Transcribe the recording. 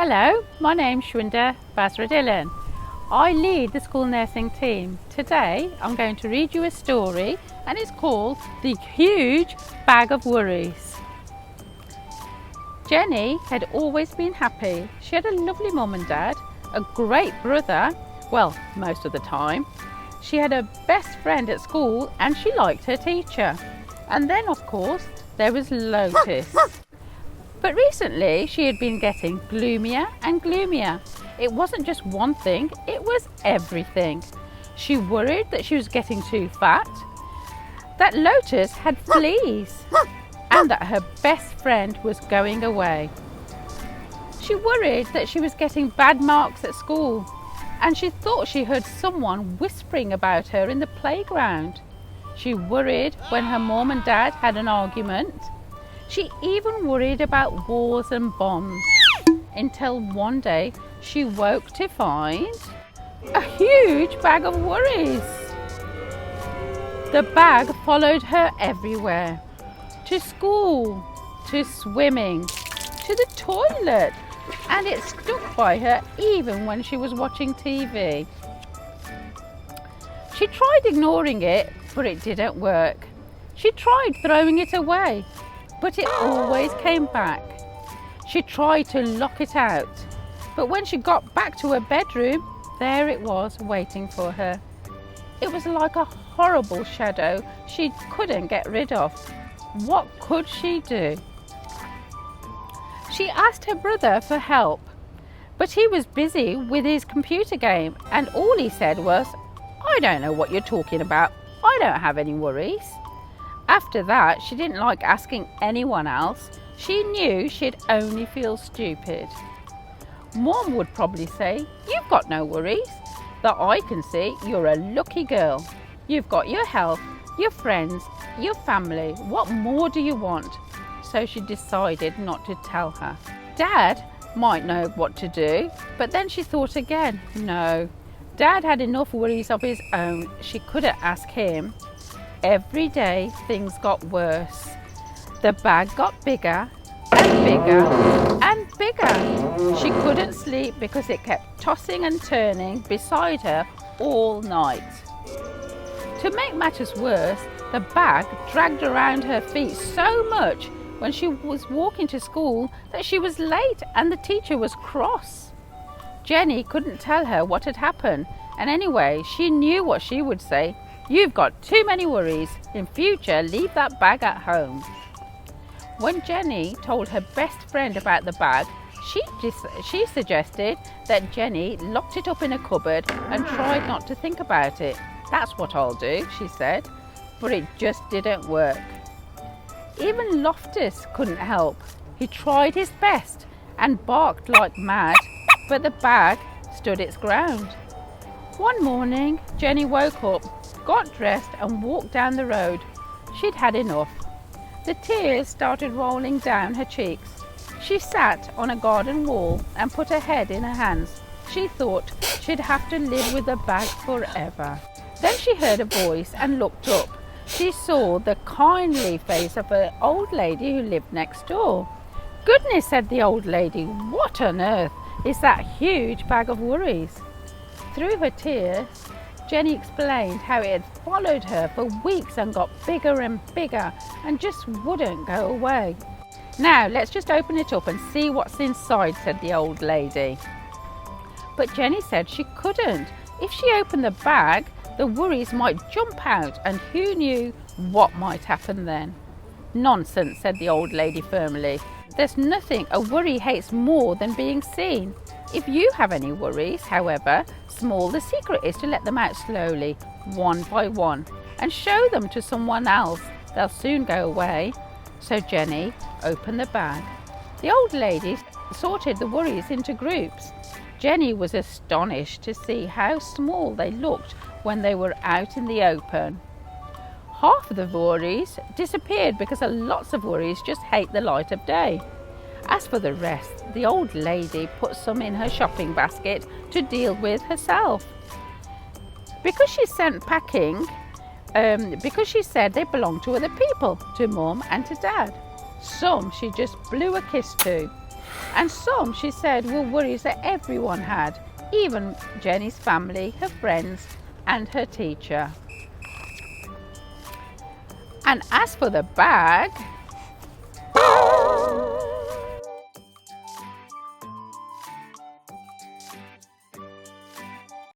Hello, my name's Shawinder Dillon. I lead the school nursing team. Today I'm going to read you a story and it's called The Huge Bag of Worries. Jenny had always been happy. She had a lovely mum and dad, a great brother, well, most of the time. She had a best friend at school and she liked her teacher. And then of course there was Lotus. But recently she had been getting gloomier and gloomier. It wasn't just one thing, it was everything. She worried that she was getting too fat, that Lotus had fleas, and that her best friend was going away. She worried that she was getting bad marks at school, and she thought she heard someone whispering about her in the playground. She worried when her mom and dad had an argument. She even worried about wars and bombs, until one day she woke to find a huge bag of worries. The bag followed her everywhere, to school, to swimming, to the toilet, and it stuck by her even when she was watching TV. She tried ignoring it, but it didn't work. She tried throwing it away, but it always came back. She tried to lock it out, but when she got back to her bedroom, there it was waiting for her. It was like a horrible shadow she couldn't get rid of. What could she do? She asked her brother for help, but he was busy with his computer game, and all he said was, "I don't know what you're talking about. I don't have any worries." After that, she didn't like asking anyone else. She knew she'd only feel stupid. Mom would probably say, "You've got no worries. That I can see, you're a lucky girl. You've got your health, your friends, your family. What more do you want?" So she decided not to tell her. Dad might know what to do, but then she thought again, no, Dad had enough worries of his own. She couldn't ask him. Every day things got worse. The bag got bigger and bigger and bigger. She couldn't sleep because it kept tossing and turning beside her all night. To make matters worse, the bag dragged around her feet so much when she was walking to school that she was late and the teacher was cross. Jenny couldn't tell her what had happened, and anyway, she knew what she would say. "You've got too many worries. In future, leave that bag at home." When Jenny told her best friend about the bag, she suggested that Jenny locked it up in a cupboard and tried not to think about it. "That's what I'll do," she said, but it just didn't work. Even Loftus couldn't help. He tried his best and barked like mad, but the bag stood its ground. One morning, Jenny woke up, got dressed and walked down the road. She'd had enough. The tears started rolling down her cheeks. She sat on a garden wall and put her head in her hands. She thought she'd have to live with the bag forever. Then she heard a voice and looked up. She saw the kindly face of an old lady who lived next door. "Goodness," said the old lady, "what on earth is that huge bag of worries?" Through her tears, Jenny explained how it had followed her for weeks and got bigger and bigger and just wouldn't go away. "Now let's just open it up and see what's inside," said the old lady. But Jenny said she couldn't. If she opened the bag, the worries might jump out, and who knew what might happen then. "Nonsense," said the old lady firmly. "There's nothing a worry hates more than being seen. If you have any worries, however small, the secret is to let them out slowly, one by one, and show them to someone else. They'll soon go away." So Jenny opened the bag. The old lady sorted the worries into groups. Jenny was astonished to see how small they looked when they were out in the open. Half of the worries disappeared because lots of worries just hate the light of day. As for the rest, the old lady put some in her shopping basket to deal with herself. Because she sent packing, because she said they belonged to other people, to Mum and to Dad. Some she just blew a kiss to. And some, she said, were worries that everyone had, even Jenny's family, her friends, and her teacher. And as for the bag,